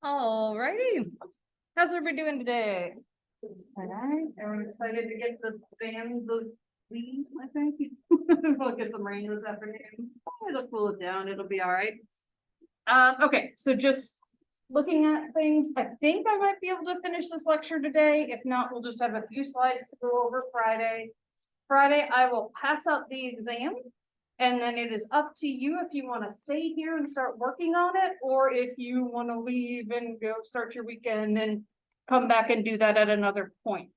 Alrighty. How's everybody doing today? Alright, everyone excited to get the fans of leave, I think. We'll get some rain this afternoon. It'll cool it down, it'll be alright. Okay, so just looking at things, I think I might be able to finish this lecture today. If not, we'll just have a few slides to go over Friday. Friday, I will pass out the exam. And then it is up to you if you want to stay here and start working on it, or if you want to leave and go start your weekend and come back and do that at another point.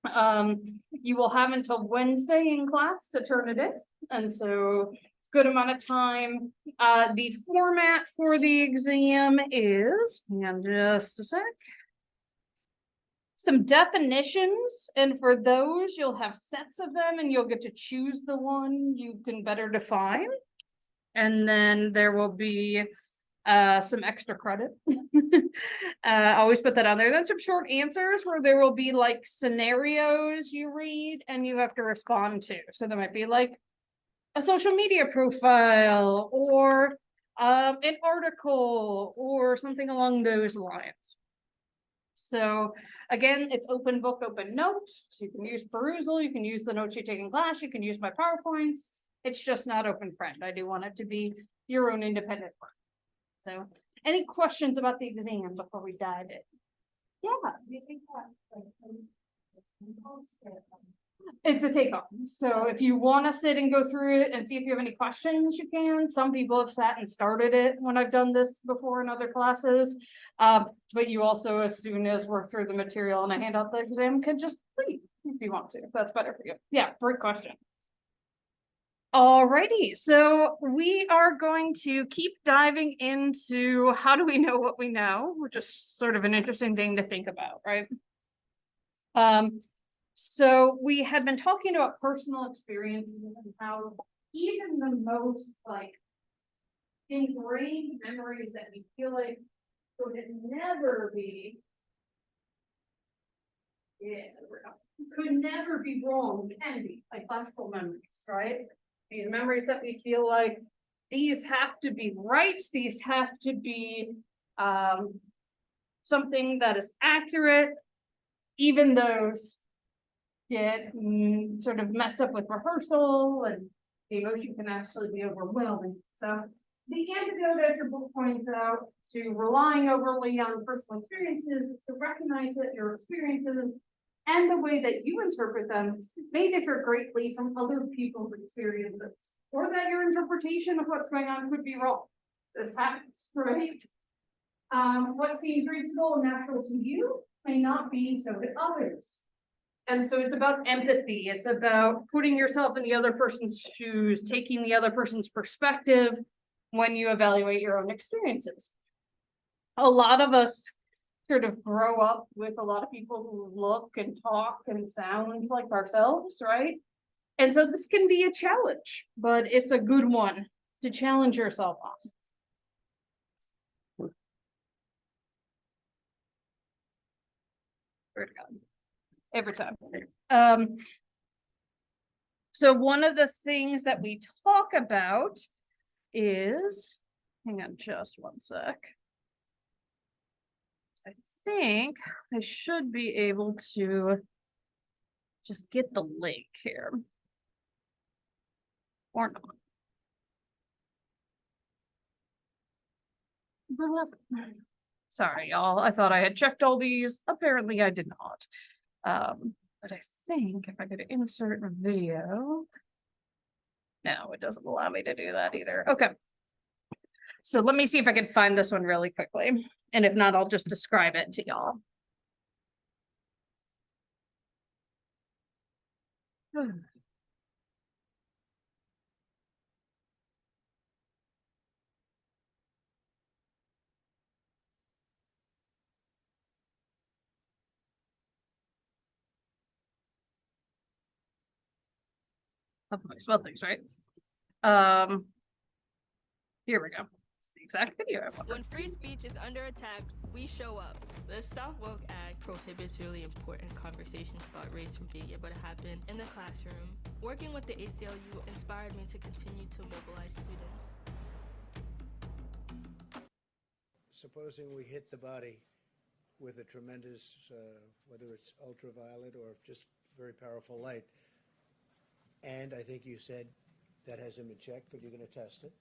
You will have until Wednesday in class to turn it in, and so good amount of time. The format for the exam is, hang on just a sec. Some definitions, and for those you'll have sets of them and you'll get to choose the one you can better define. And then there will be some extra credit. Always put that on there. Then some short answers where there will be like scenarios you read and you have to respond to. So there might be like a social media profile or an article or something along those lines. So again, it's open book, open notes. So you can use Perusall, you can use the notes you take in class, you can use my PowerPoints. It's just not open friend. I do want it to be your own independent work. So any questions about the exam before we dive in? Yeah, you take that. It's a take home. So if you want to sit and go through it and see if you have any questions, you can. Some people have sat and started it when I've done this before in other classes. But you also, as soon as we're through the material and I hand out the exam, can just leave if you want to, if that's better for you. Yeah, great question. Alrighty, so we are going to keep diving into how do we know what we know, which is sort of an interesting thing to think about, right? So we had been talking about personal experiences and how even the most like ingrained memories that we feel like could never be, could never be wrong, can be like classical memories, right? These memories that we feel like these have to be right, these have to be something that is accurate, even those get sort of messed up with rehearsal and the emotion can actually be overwhelming. So the antidote, as your book points out, to relying overly on personal experiences is to recognize that your experiences and the way that you interpret them may differ greatly from other people's experiences, or that your interpretation of what's going on could be wrong. This happens, right? What seems reasonable and natural to you may not be so to others. And so it's about empathy. It's about putting yourself in the other person's shoes, taking the other person's perspective when you evaluate your own experiences. A lot of us sort of grow up with a lot of people who look and talk and sound like ourselves, right? And so this can be a challenge, but it's a good one to challenge yourself on. Where'd it go? Every time. So one of the things that we talk about is, hang on just one sec. I think I should be able to just get the link here. Or not. Sorry, y'all. I thought I had checked all these. Apparently I did not. But I think if I could insert video. No, it doesn't allow me to do that either. Okay. So let me see if I can find this one really quickly. And if not, I'll just describe it to y'all. How can I spell things right? Here we go. It's the exact video I want. When free speech is under attack, we show up. The Stop Woke Act prohibits really important conversations about race from being able to happen in the classroom. Working with the ACLU inspired me to continue to mobilize students. supposing we hit the body with a tremendous, whether it's ultraviolet or just very powerful light, and I think you said that hasn't been checked, but you're going to test it.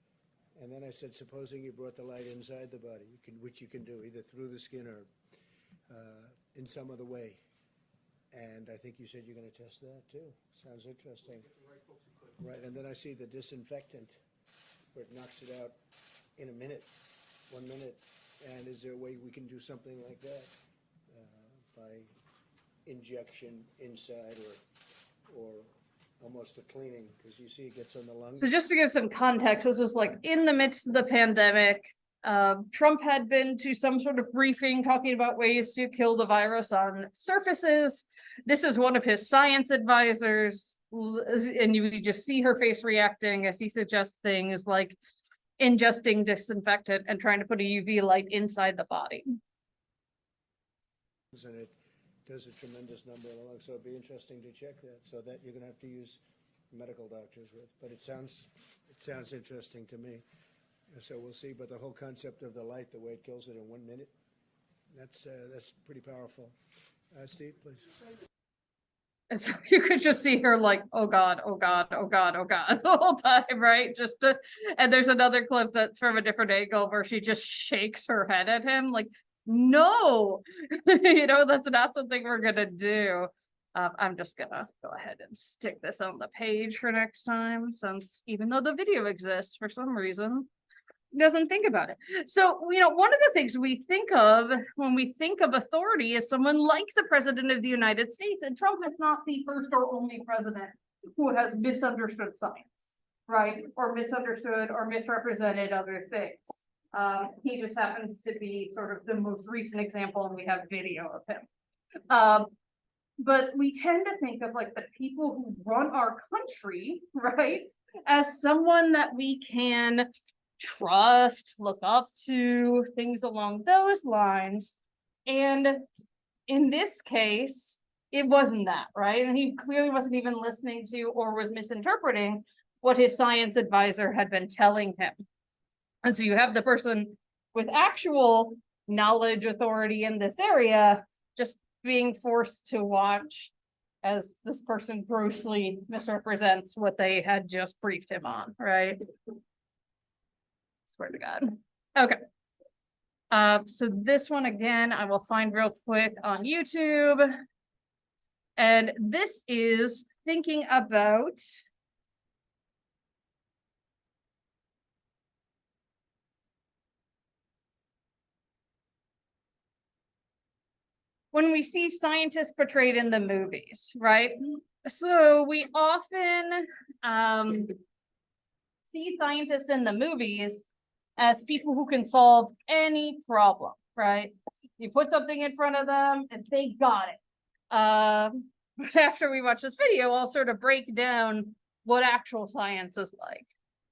And then I said, supposing you brought the light inside the body, which you can do either through the skin or in some other way. And I think you said you're going to test that too. Sounds interesting. Right, and then I see the disinfectant, where it knocks it out in a minute, 1 minute. And is there a way we can do something like that by injection inside or almost a cleaning? Because you see it gets on the lungs. So just to give some context, this was like in the midst of the pandemic. Trump had been to some sort of briefing talking about ways to kill the virus on surfaces. This is one of his science advisors, and you just see her face reacting as he suggests things like ingesting disinfectant and trying to put a UV light inside the body. And it does a tremendous number of the lungs, so it'd be interesting to check that. So that you're going to have to use medical doctors with, but it sounds interesting to me. So we'll see. But the whole concept of the light, the way it kills it in 1 minute, that's pretty powerful. Steve, please. And so you could just see her like, oh God, oh God, oh God, oh God, the whole time, right? And there's another clip that's from a different angle where she just shakes her head at him like, no, that's not something we're gonna do. I'm just gonna go ahead and stick this on the page for next time, since even though the video exists, for some reason, doesn't think about it. So, one of the things we think of when we think of authority is someone like the President of the United States, and Trump is not the first or only president who has misunderstood science, right? Or misunderstood or misrepresented other things. He just happens to be sort of the most recent example, and we have video of him. But we tend to think of like the people who run our country, right, as someone that we can trust, look up to, things along those lines. And in this case, it wasn't that, right? And he clearly wasn't even listening to or was misinterpreting what his science advisor had been telling him. And so you have the person with actual knowledge, authority in this area, just being forced to watch as this person grossly misrepresents what they had just briefed him on, right? Swear to God. Okay. So this one again, I will find real quick on YouTube. And this is thinking about when we see scientists portrayed in the movies, right? So we often see scientists in the movies as people who can solve any problem, right? You put something in front of them and they got it. But after we watch this video, I'll sort of break down what actual science is like.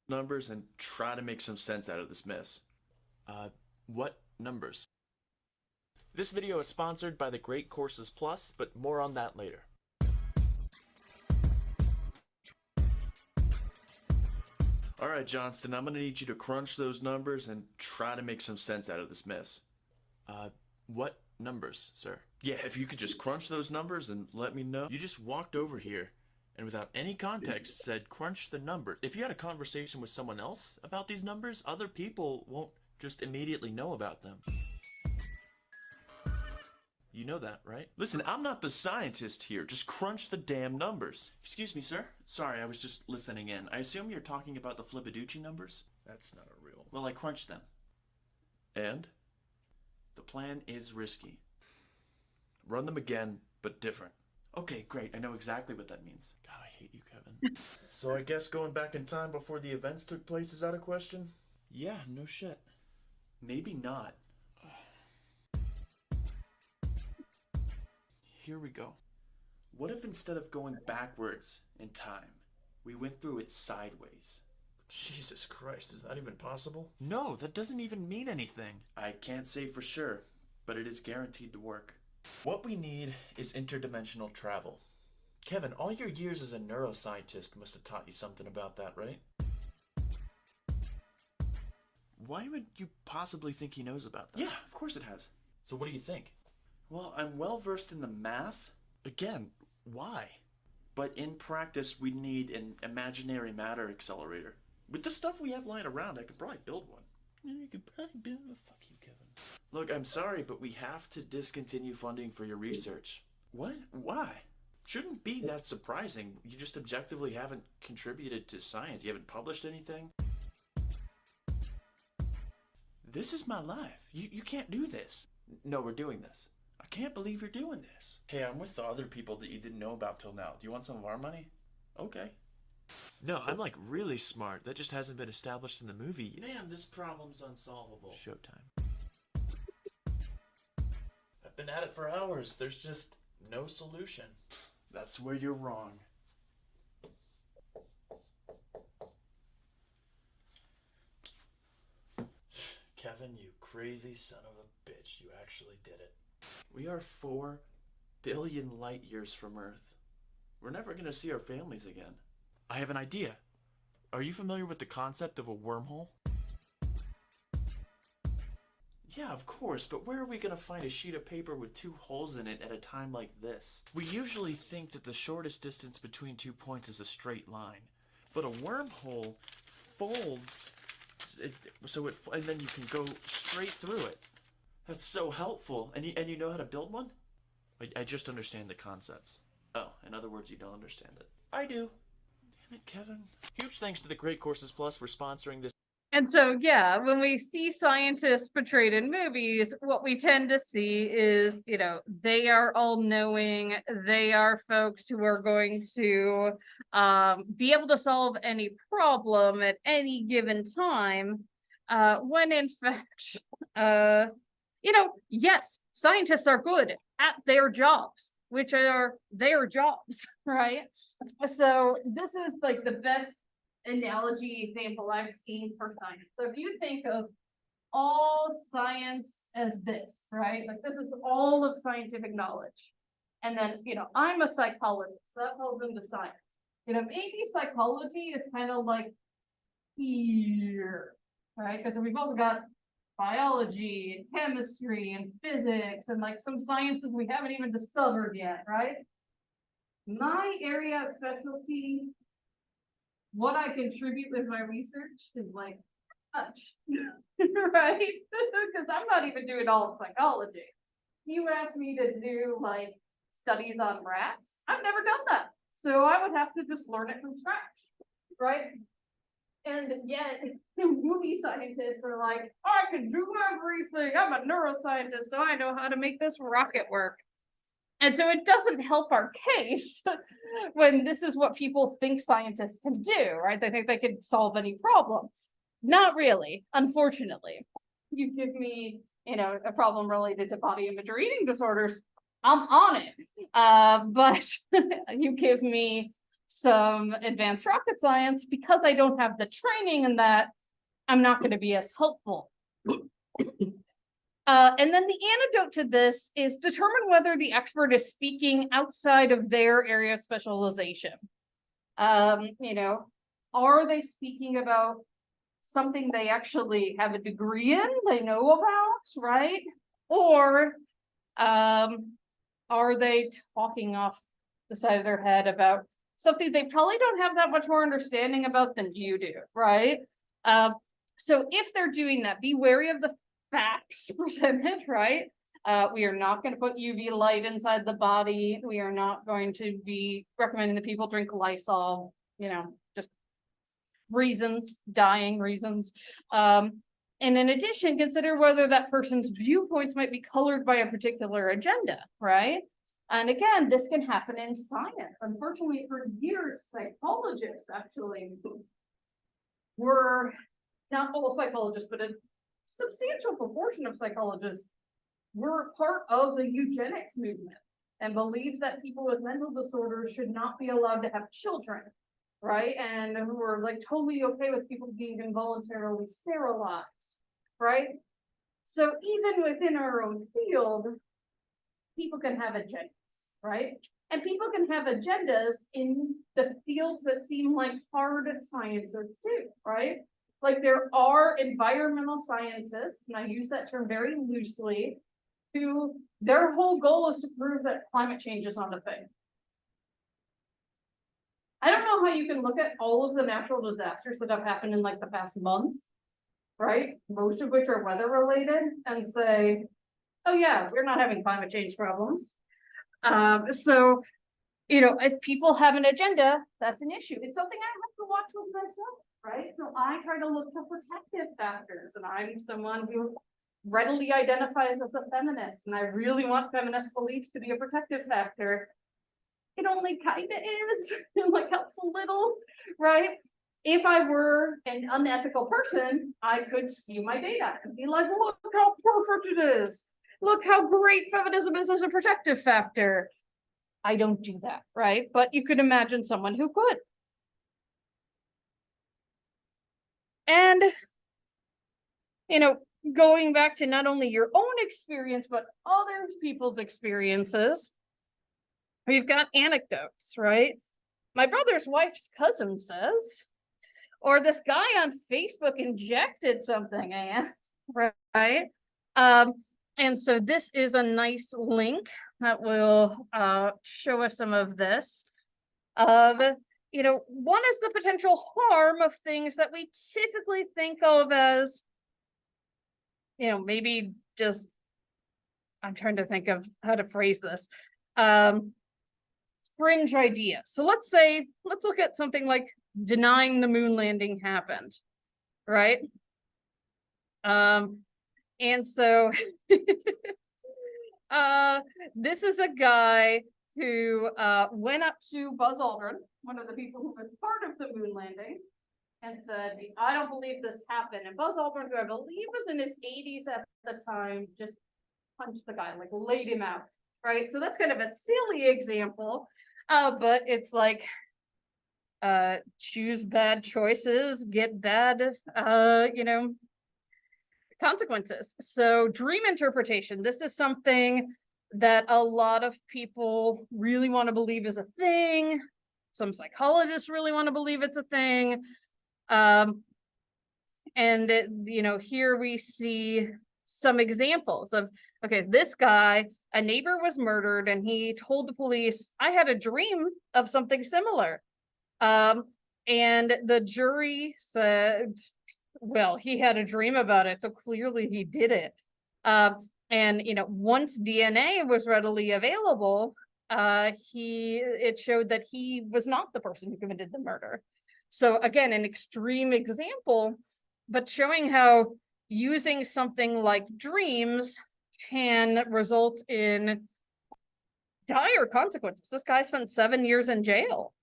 Numbers and try to make some sense out of this mess. What numbers? This video is sponsored by the Great Courses Plus, but more on that later. Alright, Johnston, I'm gonna need you to crunch those numbers and try to make some sense out of this mess. What numbers, sir? Yeah, if you could just crunch those numbers and let me know. You just walked over here and without any context said crunch the number. If you had a conversation with someone else about these numbers, other people won't just immediately know about them. You know that, right? Listen, I'm not the scientist here. Just crunch the damn numbers. Excuse me, sir? Sorry, I was just listening in. I assume you're talking about the Fibonacci numbers? That's not a real... Well, I crunched them. And? The plan is risky. Run them again, but different. Okay, great. I know exactly what that means. God, I hate you, Kevin. So I guess going back in time before the events took place is out of question? Yeah, no shit. Maybe not. Here we go. What if instead of going backwards in time, we went through it sideways? Jesus Christ, is that even possible? No, that doesn't even mean anything. I can't say for sure, but it is guaranteed to work. What we need is interdimensional travel. Kevin, all your years as a neuroscientist must have taught you something about that, right? Why would you possibly think he knows about that? Yeah, of course it has. So what do you think? Well, I'm well versed in the math. Again, why? But in practice, we need an imaginary matter accelerator. With the stuff we have lying around, I could probably build one. You could probably build one. Fuck you, Kevin. Look, I'm sorry, but we have to discontinue funding for your research. What? Why? Shouldn't be that surprising. You just objectively haven't contributed to science. You haven't published anything. This is my life. You can't do this. No, we're doing this. I can't believe you're doing this. Hey, I'm with the other people that you didn't know about till now. Do you want some of our money? Okay. No, I'm like really smart. That just hasn't been established in the movie yet. Man, this problem's unsolvable. Showtime. I've been at it for hours. There's just no solution. That's where you're wrong. Kevin, you crazy son of a bitch. You actually did it. We are 4 billion light years from Earth. We're never going to see our families again. I have an idea. Are you familiar with the concept of a wormhole? Yeah, of course, but where are we going to find a sheet of paper with 2 holes in it at a time like this? We usually think that the shortest distance between 2 points is a straight line, but a wormhole folds, and then you can go straight through it. That's so helpful. And you know how to build one? I just understand the concepts. Oh, in other words, you don't understand it. I do. Damn it, Kevin. Huge thanks to the Great Courses Plus for sponsoring this. And so, yeah, when we see scientists portrayed in movies, what we tend to see is, they are all knowing. They are folks who are going to be able to solve any problem at any given time, when in fact, yes, scientists are good at their jobs, which are their jobs, right? So this is like the best analogy example I've seen for science. So if you think of all science as this, right? Like this is all of scientific knowledge. And then, I'm a psychologist, so that falls into science. Maybe psychology is kind of like here, right? Because we've also got biology and chemistry and physics and like some sciences we haven't even discovered yet, right? My area of specialty, what I contribute with my research is like much, right? Because I'm not even doing all of psychology. You asked me to do like studies on rats. I've never done that. So I would have to just learn it from scratch, right? And yet, movie scientists are like, I can do everything. I'm a neuroscientist, so I know how to make this rocket work. And so it doesn't help our case when this is what people think scientists can do, right? They think they can solve any problem. Not really, unfortunately. You give me, a problem related to body image or eating disorders, I'm on it. But you give me some advanced rocket science, because I don't have the training in that, I'm not going to be as helpful. And then the antidote to this is determine whether the expert is speaking outside of their area of specialization. Are they speaking about something they actually have a degree in, they know about, right? Or are they talking off the side of their head about something they probably don't have that much more understanding about than you do, right? So if they're doing that, be wary of the facts presented, right? We are not going to put UV light inside the body. We are not going to be recommending that people drink Lysol, just reasons, dying reasons. And in addition, consider whether that person's viewpoints might be colored by a particular agenda, right? And again, this can happen in science. Unfortunately, for years, psychologists actually were, not all psychologists, but a substantial proportion of psychologists were part of the eugenics movement and believed that people with mental disorders should not be allowed to have children, right? And who were like totally okay with people being involuntarily sterilized, right? So even within our own field, people can have agendas, right? And people can have agendas in the fields that seem like hard sciences too, right? Like there are environmental scientists, and I use that term very loosely, who their whole goal is to prove that climate change is not a thing. I don't know how you can look at all of the natural disasters that have happened in like the past month, right? Most of which are weather related, and say, oh yeah, we're not having climate change problems. So, you know, if people have an agenda, that's an issue. It's something I have to watch with myself, right? So I try to look for protective factors, and I'm someone who readily identifies as a feminist, and I really want feminist beliefs to be a protective factor. It only kind of is, it like helps a little, right? If I were an unethical person, I could skew my data and be like, look how perfect it is. Look how great feminism is as a protective factor. I don't do that, right? But you could imagine someone who could. And, you know, going back to not only your own experience, but other people's experiences, we've got anecdotes, right? My brother's wife's cousin says, or this guy on Facebook injected something, right? And so this is a nice link that will show us some of this. You know, one is the potential harm of things that we typically think of as, you know, maybe just, I'm trying to think of how to phrase this. Fringe idea. So let's look at something like denying the moon landing happened, right? And so this is a guy who went up to Buzz Aldrin, one of the people who was part of the moon landing, and said, I don't believe this happened. And Buzz Aldrin, who I believe was in his 80s at the time, just punched the guy, like laid him out, right? So that's kind of a silly example, but it's like, choose bad choices, get bad, you know, consequences. So dream interpretation, this is something that a lot of people really want to believe is a thing. Some psychologists really want to believe it's a thing. And you know, here we see some examples of, okay, this guy, a neighbor was murdered and he told the police, I had a dream of something similar. And the jury said, well, he had a dream about it, so clearly he did it. And you know, once DNA was readily available, it showed that he was not the person who committed the murder. So again, an extreme example, but showing how using something like dreams can result in dire consequences. This guy spent 7 years in jail.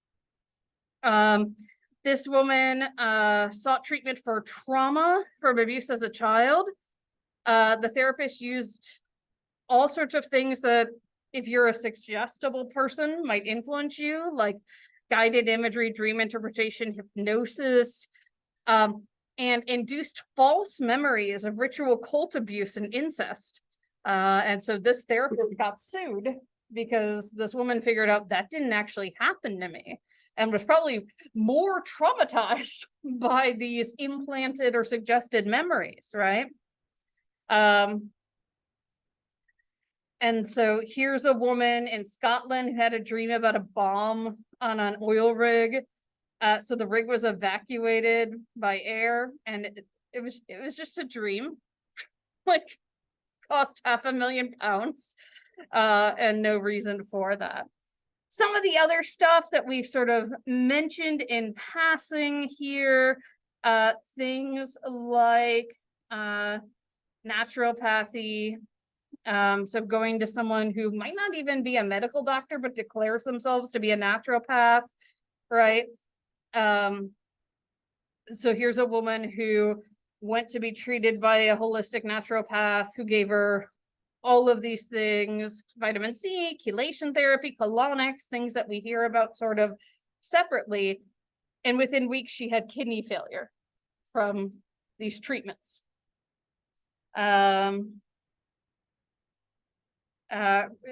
This woman sought treatment for trauma from abuse as a child. The therapist used all sorts of things that, if you're a suggestible person, might influence you, like guided imagery, dream interpretation, hypnosis, and induced false memories of ritual cult abuse and incest. And so this therapist got sued because this woman figured out that didn't actually happen to me and was probably more traumatized by these implanted or suggested memories, right? And so here's a woman in Scotland who had a dream about a bomb on an oil rig. So the rig was evacuated by air, and it was just a dream, like cost £500,000, and no reason for that. Some of the other stuff that we've sort of mentioned in passing here, things like naturopathy. So going to someone who might not even be a medical doctor, but declares themselves to be a naturopath, right? So here's a woman who went to be treated by a holistic naturopath who gave her all of these things, vitamin C, chelation therapy, colonics, things that we hear about sort of separately. And within weeks, she had kidney failure from these treatments.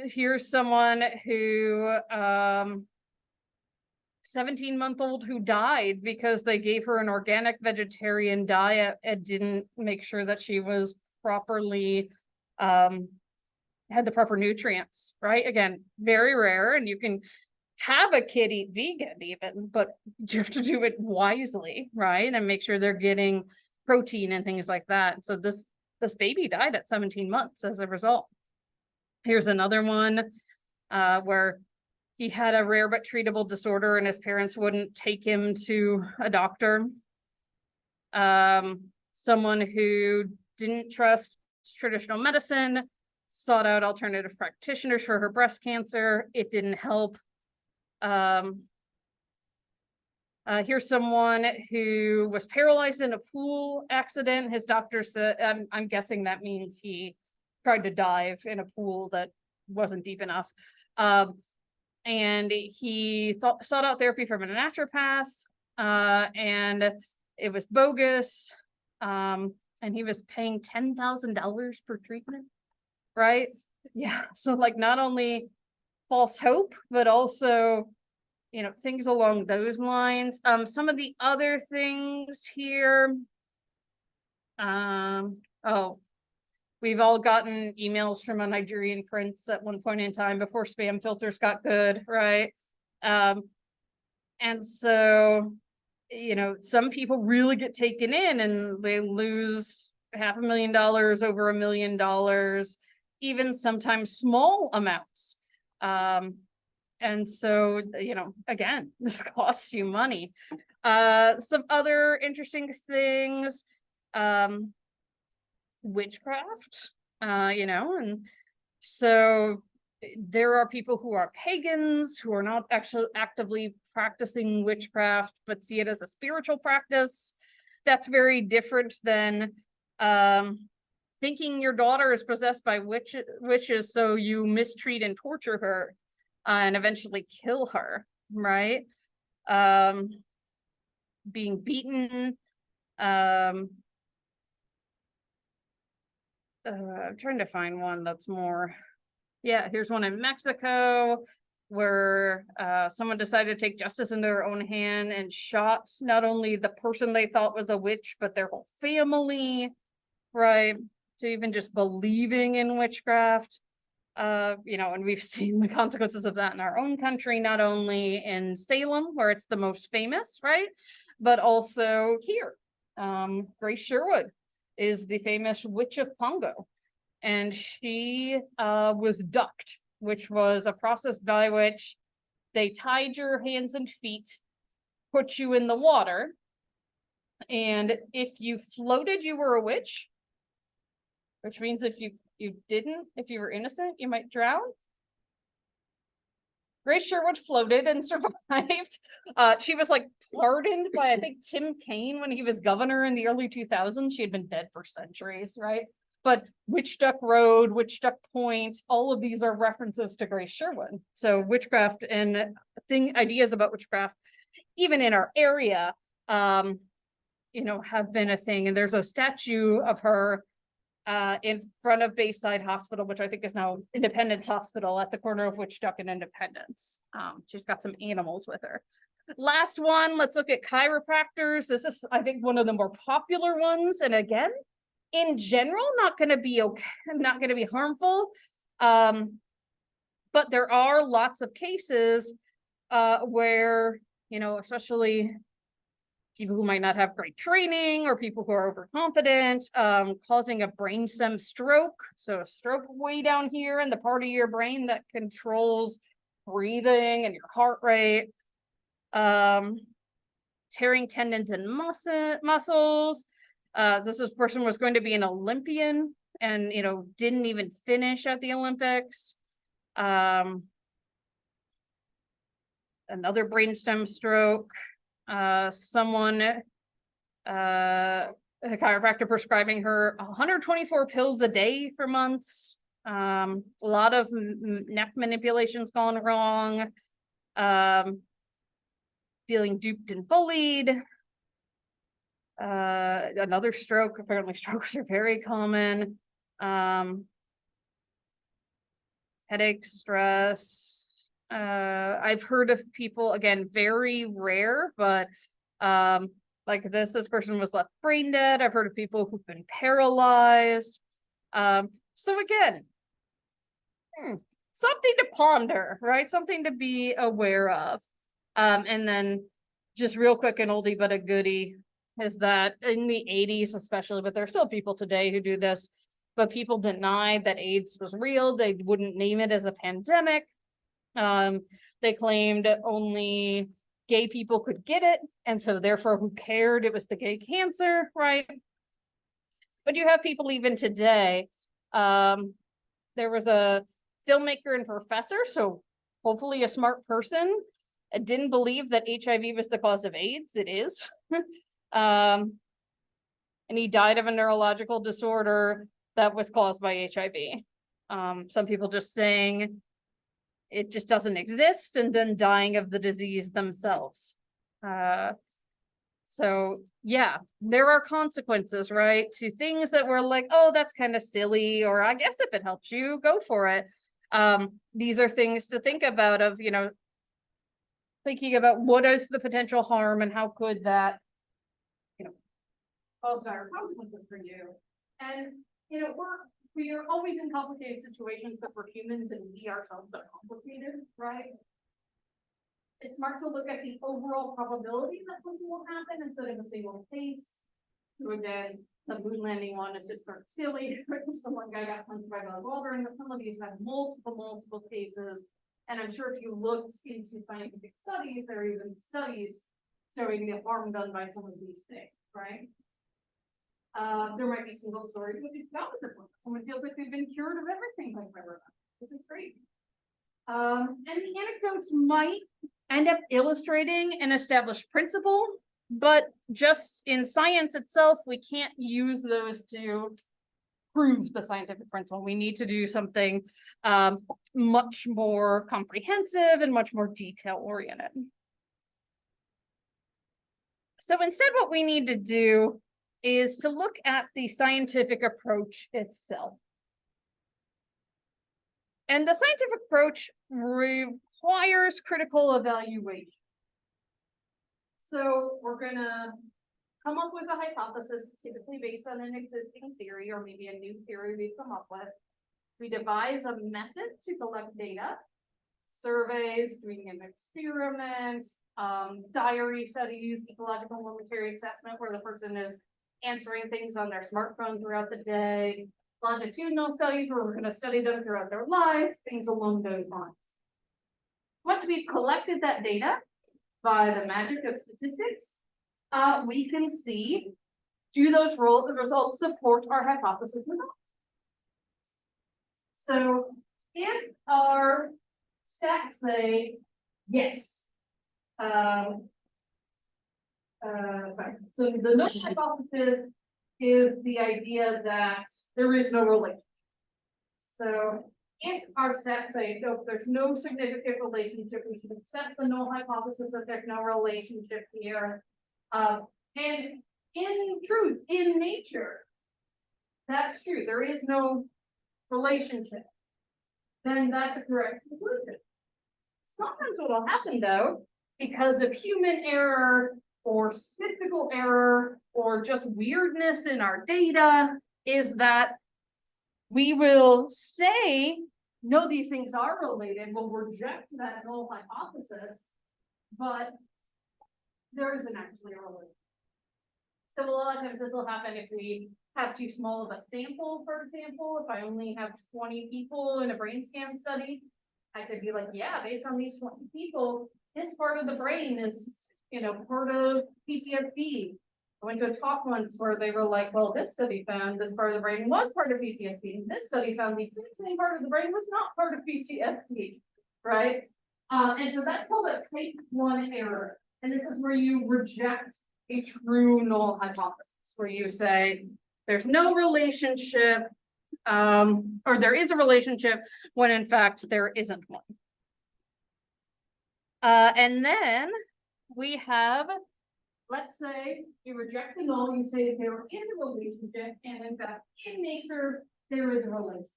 Here's someone who 17-month-old who died because they gave her an organic vegetarian diet and didn't make sure that she was properly, had the proper nutrients, right? Again, very rare, and you can have a kid eat vegan even, but you have to do it wisely, right? And make sure they're getting protein and things like that. So this baby died at 17 months as a result. Here's another one where he had a rare but treatable disorder and his parents wouldn't take him to a doctor. Someone who didn't trust traditional medicine, sought out alternative practitioners for her breast cancer. It didn't help. Here's someone who was paralyzed in a pool accident. His doctor said, I'm guessing that means he tried to dive in a pool that wasn't deep enough. And he sought out therapy from a naturopath, and it was bogus. And he was paying $10,000 per treatment, right? Yeah, so like not only false hope, but also, you know, things along those lines. Some of the other things here, oh, we've all gotten emails from a Nigerian prince at one point in time before spam filters got good, right? And so, you know, some people really get taken in and they lose $500,000, over $1 million, even sometimes small amounts. And so, you know, again, this costs you money. Some other interesting things, witchcraft, you know, and so there are people who are pagans who are not actually actively practicing witchcraft, but see it as a spiritual practice. That's very different than thinking your daughter is possessed by witches, so you mistreat and torture her and eventually kill her, right? Being beaten. I'm trying to find one that's more. Yeah, here's one in Mexico where someone decided to take justice into their own hand and shot not only the person they thought was a witch, but their whole family, right? So even just believing in witchcraft, you know, and we've seen the consequences of that in our own country, not only in Salem, where it's the most famous, right? But also here. Grace Sherwood is the famous Witch of Pongo. And she was ducked, which was a process by which they tied your hands and feet, put you in the water, and if you floated, you were a witch, which means if you were innocent, you might drown. Grace Sherwood floated and survived. She was like pardoned by, I think, Tim Kaine when he was governor in the early 2000s. She had been dead for centuries, right? But Witch Duck Road, Witch Duck Point, all of these are references to Grace Sherwood. So witchcraft and ideas about witchcraft, even in our area, you know, have been a thing. And there's a statue of her in front of Bayside Hospital, which I think is now Independence Hospital, at the corner of Witch Duck and Independence. She's got some animals with her. Last one, let's look at chiropractors. This is, I think, one of the more popular ones. And again, in general, not going to be okay, not going to be harmful. But there are lots of cases where, you know, especially people who might not have great training or people who are overconfident, causing a brainstem stroke. So a stroke way down here in the part of your brain that controls breathing and your heart rate. Tearing tendons and muscles. This person was going to be an Olympian and, you know, didn't even finish at the Olympics. Another brainstem stroke. Someone, a chiropractor prescribing her 124 pills a day for months. A lot of neck manipulations gone wrong. Feeling duped and bullied. Another stroke. Apparently strokes are very common. Headache, stress. I've heard of people, again, very rare, but like this person was left brain dead. I've heard of people who've been paralyzed. So again, something to ponder, right? Something to be aware of. And then just real quick, an oldie but a goodie is that in the 80s, especially, but there are still people today who do this, but people denied that AIDS was real. They wouldn't name it as a pandemic. They claimed only gay people could get it, and so therefore who cared? It was the gay cancer, right? But you have people even today. There was a filmmaker and professor, so hopefully a smart person, didn't believe that HIV was the cause of AIDS. It is. And he died of a neurological disorder that was caused by HIV. Some people just saying it just doesn't exist and then dying of the disease themselves. So yeah, there are consequences, right? To things that were like, oh, that's kind of silly, or I guess if it helps you, go for it. These are things to think about of, you know, thinking about what is the potential harm and how could that, you know, cause dire consequences for you. And, you know, we are always in complicated situations because we're humans and we ourselves are complicated, right? It's smart to look at the overall probability that something will happen instead of a single case. So again, the moon landing one is just sort of silly. One guy got punched by Buzz Aldrin, but some of these have multiple cases. And I'm sure if you looked into scientific studies, there are even studies showing the harm done by some of these things, right? There might be single stories with the opposite one. Someone feels like they've been cured of everything by Corona, which is great. And the anecdotes might end up illustrating an established principle, but just in science itself, we can't use those to prove the scientific principle. We need to do something much more comprehensive and much more detail oriented. So instead, what we need to do is to look at the scientific approach itself. And the scientific approach requires critical evaluation. So we're gonna come up with a hypothesis, typically based on an existing theory or maybe a new theory we've come up with. We devise a method to collect data, surveys, doing an experiment, diary studies, ecological momentary assessment where the person is answering things on their smartphone throughout the day, longitudinal studies where we're going to study them throughout their life, things along those lines. Once we've collected that data by the magic of statistics, we can see, do those results support our hypothesis or not? So if our stats say yes, so the null hypothesis is the idea that there is no relationship. So if our stats say, no, there's no significant relationship, we should accept the null hypothesis that there's no relationship here. And in truth, in nature, that's true. There is no relationship. Then that's a correct conclusion. Sometimes what will happen though, because of human error or statistical error or just weirdness in our data, is that we will say, no, these things are related, we'll reject that null hypothesis, but there isn't actually a relation. So a lot of times this will happen if we have too small of a sample, for example. If I only have 20 people in a brain scan study, I could be like, yeah, based on these 20 people, this part of the brain is, you know, part of PTSD. I went to a talk once where they were like, well, this study found this part of the brain was part of PTSD. And this study found the same part of the brain was not part of PTSD, right? And so that's called a type 1 error. And this is where you reject a true null hypothesis, where you say there's no relationship, or there is a relationship when in fact there isn't one. And then we have, let's say you reject the null, you say there is a relationship, and in fact in nature there is a relationship.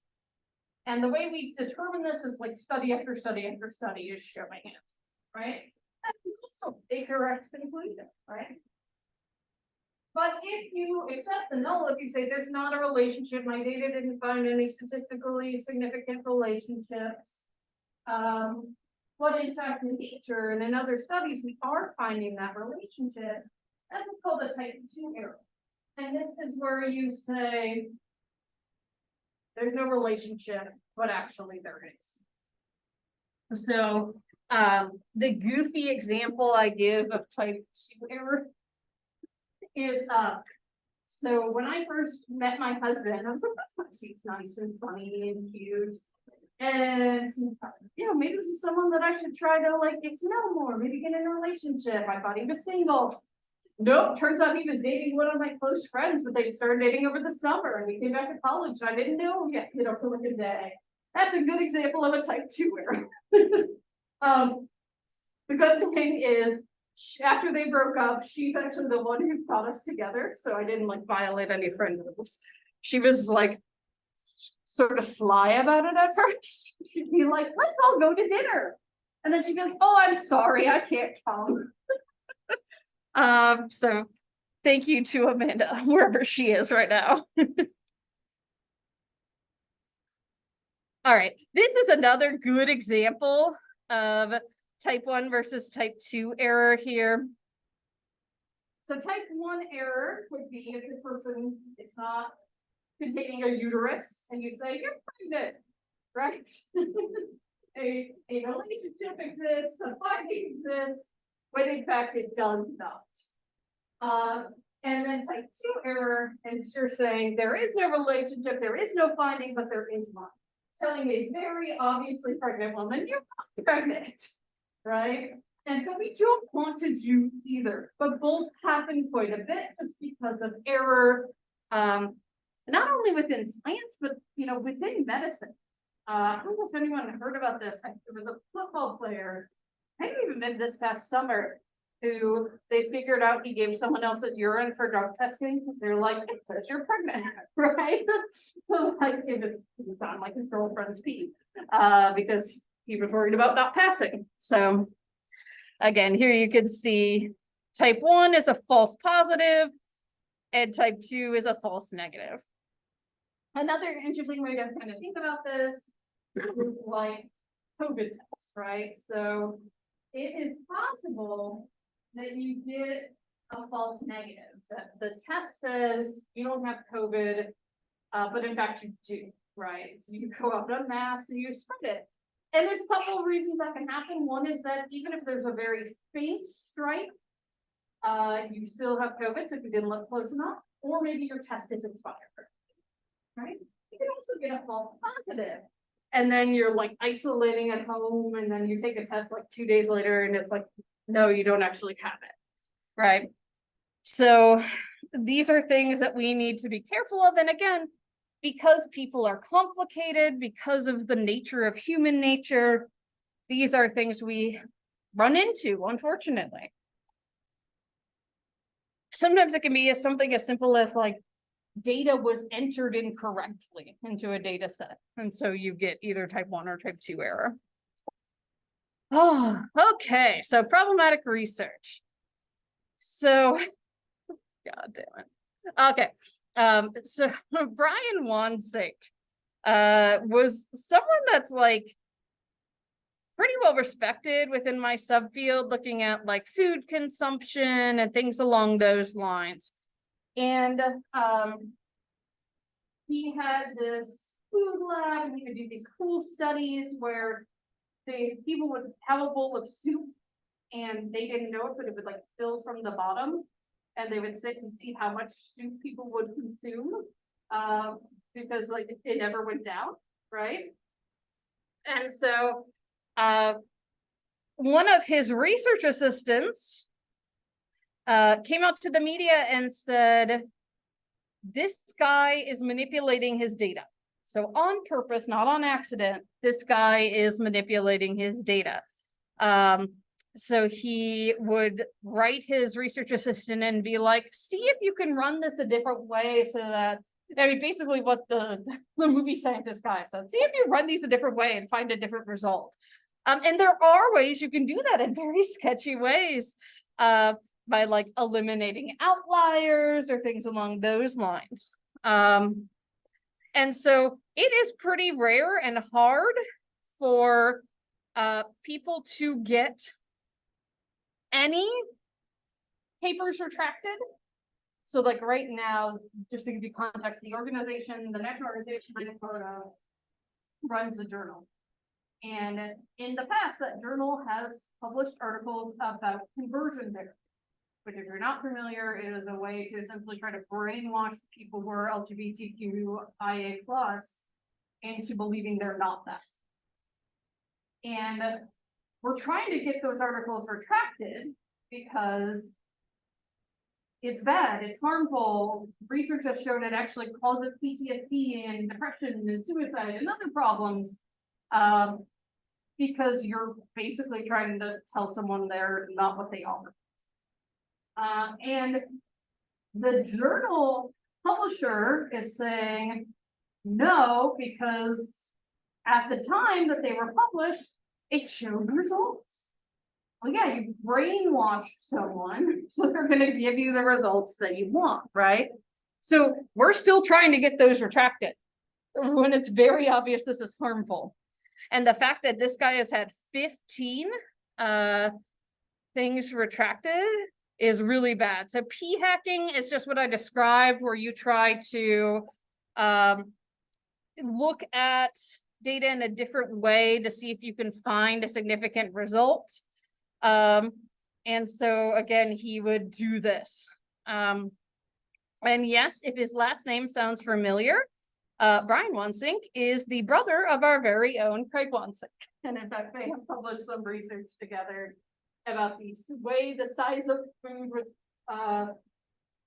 And the way we determine this is like study after study after study is showing it, right? That is also a correct conclusion, right? But if you accept the null, if you say there's not a relationship, my data didn't find any statistically significant relationships. But in fact, in nature and in other studies, we are finding that relationship. That's called a type 2 error. And this is where you say there's no relationship, but actually there is. So the goofy example I give of type 2 error is so when I first met my husband, I was like, this guy seems nice and funny and cute. And you know, maybe this is someone that I should try to like get to know more, maybe get in a relationship. I thought he was single. Nope, turns out he was dating one of my close friends, but they started dating over the summer and we came back to college and I didn't know him yet, you know, for like a day. That's a good example of a type 2 error. The good thing is after they broke up, she's actually the one who brought us together. So I didn't like violate any friend rules. She was like sort of sly about it at first. She'd be like, let's all go to dinner. And then she'd be like, oh, I'm sorry, I can't come. So thank you to Amanda, wherever she is right now. All right, this is another good example of type 1 versus type 2 error here. So type 1 error would be if this person is not containing a uterus and you say you're pregnant, right? a relationship exists, a finding exists, when in fact it does not. And then type 2 error, and you're saying there is no relationship, there is no finding, but there is one. Telling a very obviously pregnant woman, you're not pregnant, right? And so we don't want to do either, but both happen quite a bit just because of error, not only within science, but you know, within medicine. I don't know if anyone heard about this. There was a football player, I think even been this past summer, who they figured out he gave someone else a urine for drug testing because they're like, it says you're pregnant, right? So like it was on like his girlfriend's pee, because he was worried about not passing. So again, here you can see type 1 is a false positive and type 2 is a false negative. Another interesting way to kind of think about this is like COVID tests, right? So it is possible that you get a false negative, that the test says you don't have COVID, but in fact you do, right? So you go out unmasked and you spread it. And there's a couple of reasons that can happen. One is that even if there's a very faint stripe, you still have COVID, so if you didn't look close enough, or maybe your test is expired, right? You can also get a false positive. And then you're like isolating at home and then you take a test like 2 days later and it's like, no, you don't actually have it, right? So these are things that we need to be careful of. And again, because people are complicated, because of the nature of human nature, these are things we run into, unfortunately. Sometimes it can be something as simple as like data was entered incorrectly into a data set. And so you get either type 1 or type 2 error. Oh, okay. So problematic research. So, God damn it. Okay. So Brian Wansink was someone that's like pretty well respected within my subfield, looking at like food consumption and things along those lines. And he had this food lab and he would do these cool studies where people would have a bowl of soup and they didn't know it, but it would like fill from the bottom. And they would sit and see how much soup people would consume, because like it never went down, right? And so one of his research assistants came out to the media and said, this guy is manipulating his data. So on purpose, not on accident, this guy is manipulating his data. So he would write his research assistant and be like, see if you can run this a different way so that I mean, basically what the movie scientist guy said, see if you run these a different way and find a different result. And there are ways you can do that in very sketchy ways, by like eliminating outliers or things along those lines. And so it is pretty rare and hard for people to get any papers retracted. So like right now, just to give you context, the organization, the National Organization of Minnesota runs the journal. And in the past, that journal has published articles about conversion therapy, which if you're not familiar, it is a way to essentially try to brainwash people who are LGBTQIA+ into believing they're not that. And we're trying to get those articles retracted because it's bad, it's harmful. Research has shown it actually causes PTSD and depression and suicide and other problems. Because you're basically trying to tell someone they're not what they are. And the journal publisher is saying no, because at the time that they were published, it showed results. Well, yeah, you brainwashed someone, so they're gonna give you the results that you want, right? So we're still trying to get those retracted when it's very obvious this is harmful. And the fact that this guy has had 15 things retracted is really bad. So p-hacking is just what I described, where you try to look at data in a different way to see if you can find a significant result. And so again, he would do this. And yes, if his last name sounds familiar, Brian Wansink is the brother of our very own Craig Wansink. And in fact, they have published some research together about the way the size of food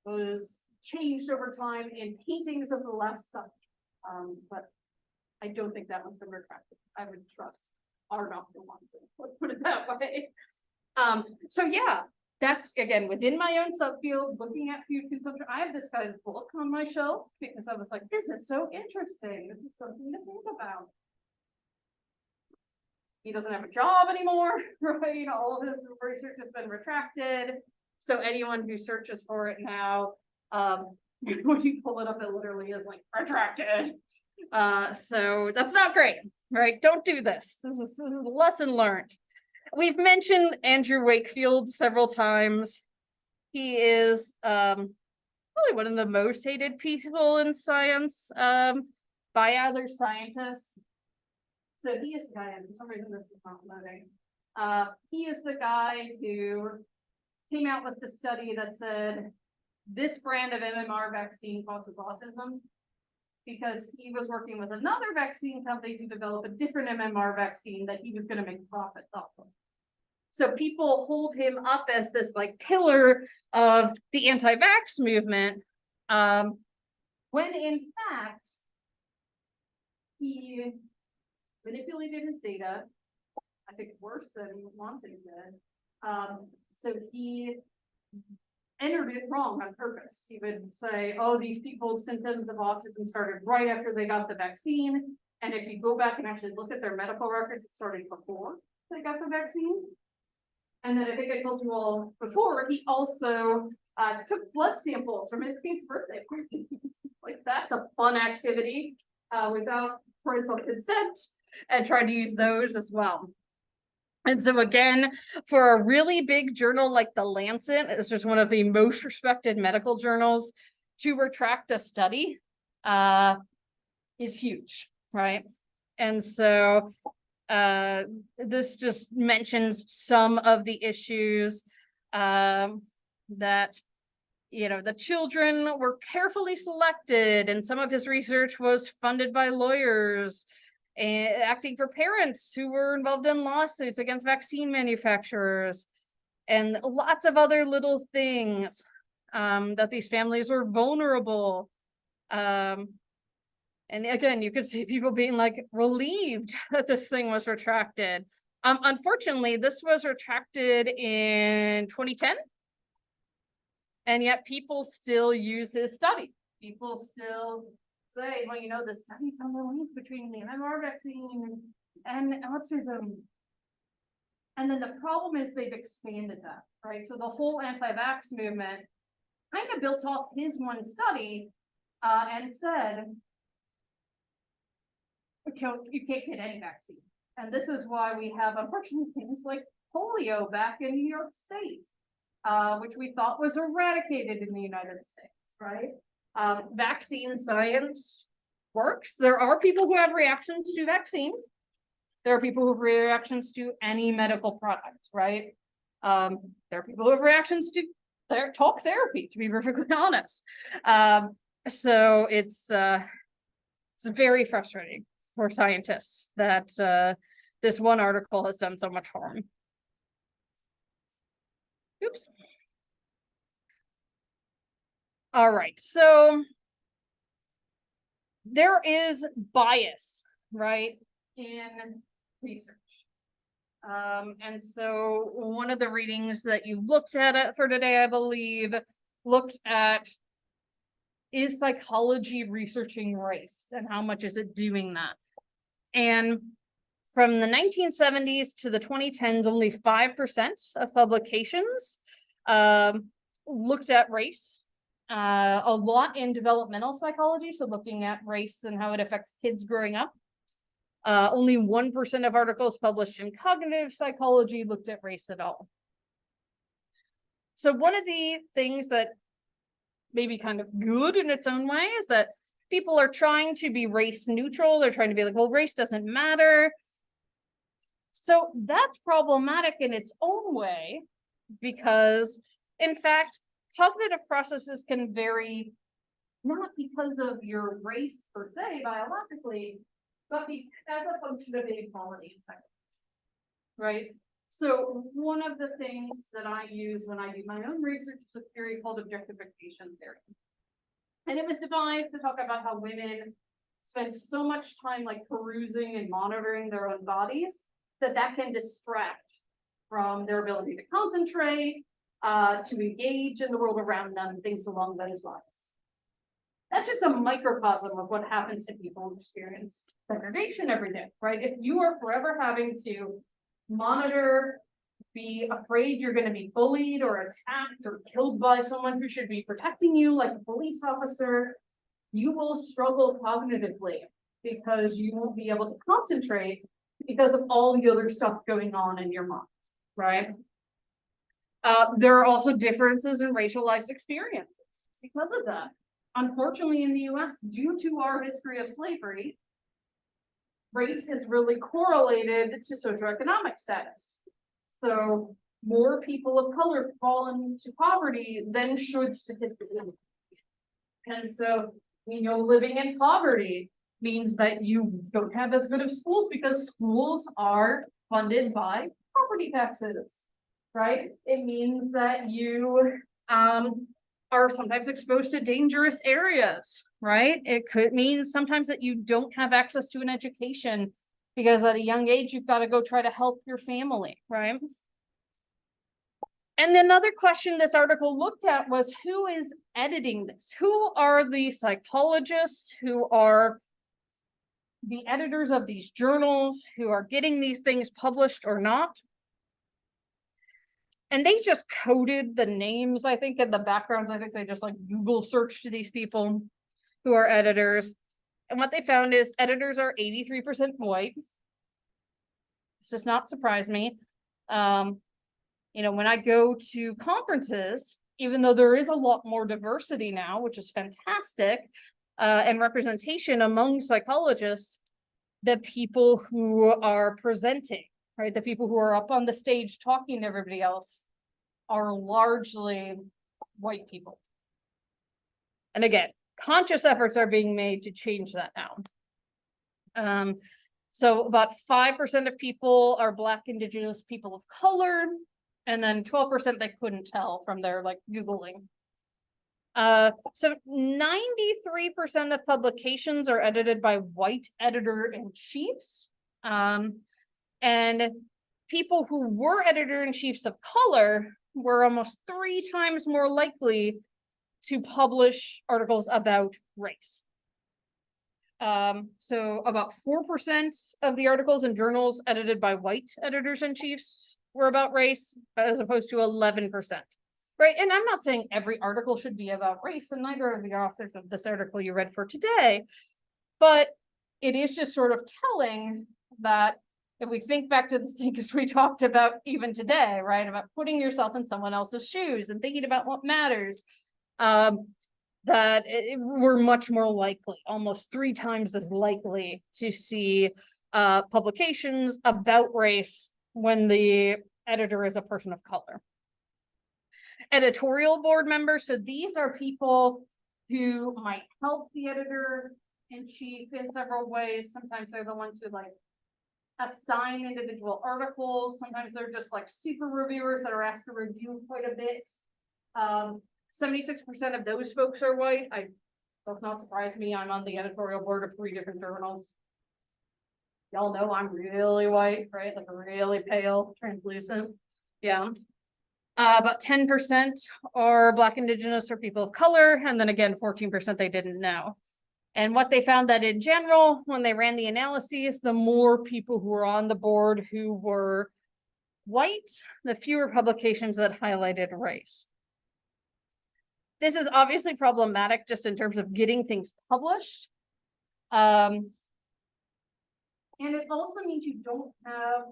was changed over time in paintings of the Last Supper. But I don't think that one's been retracted. I would trust our Dr. Wansink, let's put it that way. So yeah, that's again within my own subfield, looking at food consumption. I have this guy's book on my shelf because I was like, this is so interesting. This is something to think about. He doesn't have a job anymore, right? You know, all of his research has been retracted. So anyone who searches for it now, when you pull it up, it literally is like retracted. So that's not great, right? Don't do this. This is a lesson learned. We've mentioned Andrew Wakefield several times. He is probably one of the most hated people in science by other scientists. So he is the guy, and for some reason this is not loading. He is the guy who came out with the study that said this brand of MMR vaccine causes autism, because he was working with another vaccine company to develop a different MMR vaccine that he was going to make profits off of. So people hold him up as this like pillar of the anti-vax movement, when in fact, he manipulated his data, I think worse than Wansink did. So he entered it wrong on purpose. He would say, oh, these people's symptoms of autism started right after they got the vaccine. And if you go back and actually look at their medical records, it started before they got the vaccine. And then I think I told you all before, he also took blood samples from his kid's birthday party. Like, that's a fun activity without parental consent, and tried to use those as well. And so again, for a really big journal like the Lancet, it's just one of the most respected medical journals, to retract a study is huge, right? And so this just mentions some of the issues that, you know, the children were carefully selected, and some of his research was funded by lawyers and acting for parents who were involved in lawsuits against vaccine manufacturers, and lots of other little things, that these families were vulnerable. And again, you could see people being like relieved that this thing was retracted. Unfortunately, this was retracted in 2010. And yet people still use this study, people still say, well, you know, the studies on the link between the MMR vaccine and autism. And then the problem is they've expanded that, right? So the whole anti-vax movement kind of built off his one study, and said, okay, you can't get any vaccine. And this is why we have unfortunately things like polio back in New York State, which we thought was eradicated in the United States, right? Vaccine science works. There are people who have reactions to vaccines. There are people who have reactions to any medical product, right? There are people who have reactions to their talk therapy, to be perfectly honest. So it's very frustrating for scientists that this one article has done so much harm. Oops. All right, so there is bias, right, in research. And so one of the readings that you looked at for today, I believe, looked at, is psychology researching race and how much is it doing that? And from the 1970s to the 2010s, only 5% of publications looked at race. A lot in developmental psychology, so looking at race and how it affects kids growing up. Only 1% of articles published in cognitive psychology looked at race at all. So one of the things that may be kind of good in its own way is that people are trying to be race neutral. They're trying to be like, well, race doesn't matter. So that's problematic in its own way, because in fact, cognitive processes can vary, not because of your race per se, biologically, but as a function of inequality in psychology, right? So one of the things that I use when I do my own research is a theory called objectification theory. And it was devised to talk about how women spend so much time like perusing and monitoring their own bodies that can distract from their ability to concentrate, to engage in the world around them, things along those lines. That's just a microcosm of what happens to people who experience segregation every day, right? If you are forever having to monitor, be afraid you're going to be bullied or attacked or killed by someone who should be protecting you, like a police officer, you will struggle cognitively because you won't be able to concentrate because of all the other stuff going on in your mind, right? There are also differences in racialized experiences because of that. Unfortunately, in the US, due to our history of slavery, race is really correlated to socioeconomic status. So more people of color fall into poverty than should statistically. And so we know living in poverty means that you don't have as good of schools because schools are funded by property taxes, right? It means that you are sometimes exposed to dangerous areas, right? It could mean sometimes that you don't have access to an education because at a young age, you've got to go try to help your family, right? And another question this article looked at was, who is editing this? Who are the psychologists who are the editors of these journals, who are getting these things published or not? And they just coded the names, I think, in the backgrounds. I think they just like Google searched these people who are editors. And what they found is editors are 83% white. This does not surprise me. You know, when I go to conferences, even though there is a lot more diversity now, which is fantastic, and representation among psychologists, the people who are presenting, right, the people who are up on the stage talking to everybody else are largely white people. And again, conscious efforts are being made to change that now. So about 5% of people are Black, Indigenous, people of color, and then 12% they couldn't tell from their like Googling. So 93% of publications are edited by white editor-in-chiefs. And people who were editor-in-chiefs of color were almost 3 times more likely to publish articles about race. So about 4% of the articles in journals edited by white editors-in-chiefs were about race, as opposed to 11%. Right, and I'm not saying every article should be about race, and neither of the authors of this article you read for today, but it is just sort of telling that if we think back to the things we talked about even today, right, about putting yourself in someone else's shoes and thinking about what matters, we're much more likely, almost 3 times as likely, to see publications about race when the editor is a person of color. Editorial board members, so these are people who might help the editor-in-chief in several ways. Sometimes they're the ones who like assign individual articles. Sometimes they're just like super reviewers that are asked to review quite a bit. 76% of those folks are white. Does not surprise me. I'm on the editorial board of 3 different journals. Y'all know I'm really white, right? Like really pale, translucent. Yeah. About 10% are Black, Indigenous, or people of color, and then again, 14% they didn't know. And what they found that in general, when they ran the analyses, the more people who were on the board who were white, the fewer publications that highlighted race. This is obviously problematic just in terms of getting things published. And it also means you don't have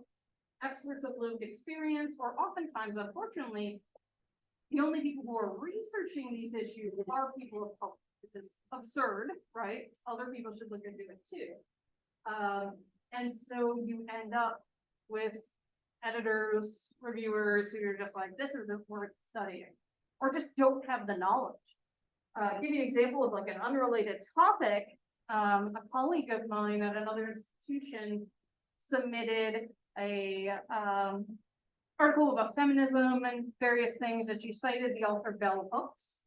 experts of lived experience, or oftentimes, unfortunately, the only people who are researching these issues are people of color, which is absurd, right? Other people should look into it too. And so you end up with editors, reviewers who are just like, this isn't worth studying, or just don't have the knowledge. Give you an example of like an unrelated topic. A colleague of mine at another institution submitted a article about feminism and various things, and she cited the author Bell Hooks,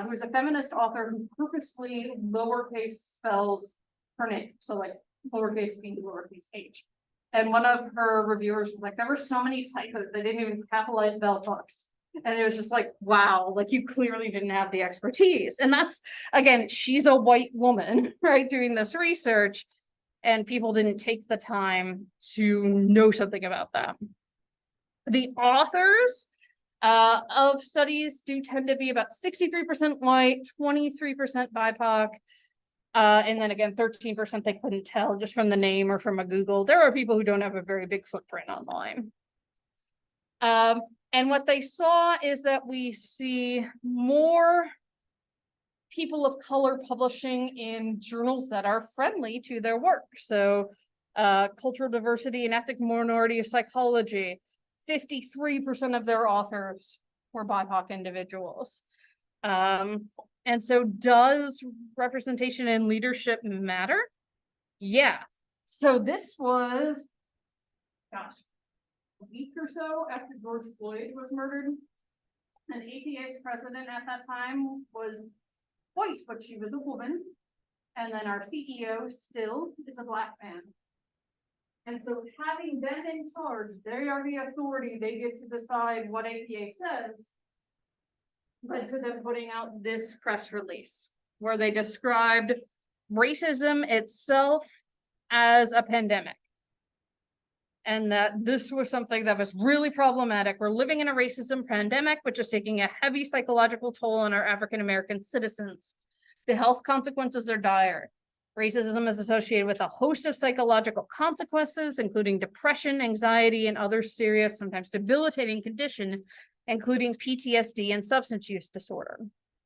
who's a feminist author who purposely lowercase spells her name, so like lowercase b, lowercase h. And one of her reviewers was like, there were so many typos, they didn't even capitalize Bell Hooks. And it was just like, wow, like you clearly didn't have the expertise. And that's, again, she's a white woman, right, doing this research, and people didn't take the time to know something about that. The authors of studies do tend to be about 63% white, 23% BIPOC, and then again, 13% they couldn't tell just from the name or from a Google. There are people who don't have a very big footprint online. And what they saw is that we see more people of color publishing in journals that are friendly to their work. So cultural diversity and ethnic minority of psychology, 53% of their authors were BIPOC individuals. And so does representation and leadership matter? Yeah. So this was, gosh, a week or so after George Floyd was murdered. And APA's president at that time was white, but she was a woman. And then our CEO still is a Black man. And so having them in charge, they are the authority, they get to decide what APA says, led to them putting out this press release where they described racism itself as a pandemic. And that this was something that was really problematic. We're living in a racism pandemic, which is taking a heavy psychological toll on our African-American citizens. The health consequences are dire. Racism is associated with a host of psychological consequences, including depression, anxiety, and other serious, sometimes debilitating conditions, including PTSD and substance use disorder.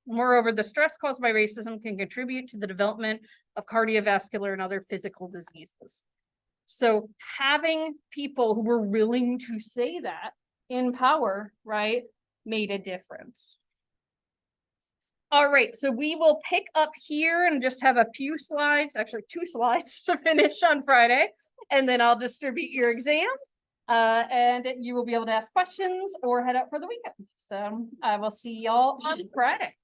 Moreover, the stress caused by racism can contribute to the development of cardiovascular and other physical diseases. So having people who were willing to say that in power, right, made a difference. All right, so we will pick up here and just have a few slides, actually 2 slides to finish on Friday, and then I'll distribute your exam, and you will be able to ask questions or head out for the weekend. So I will see y'all on Friday.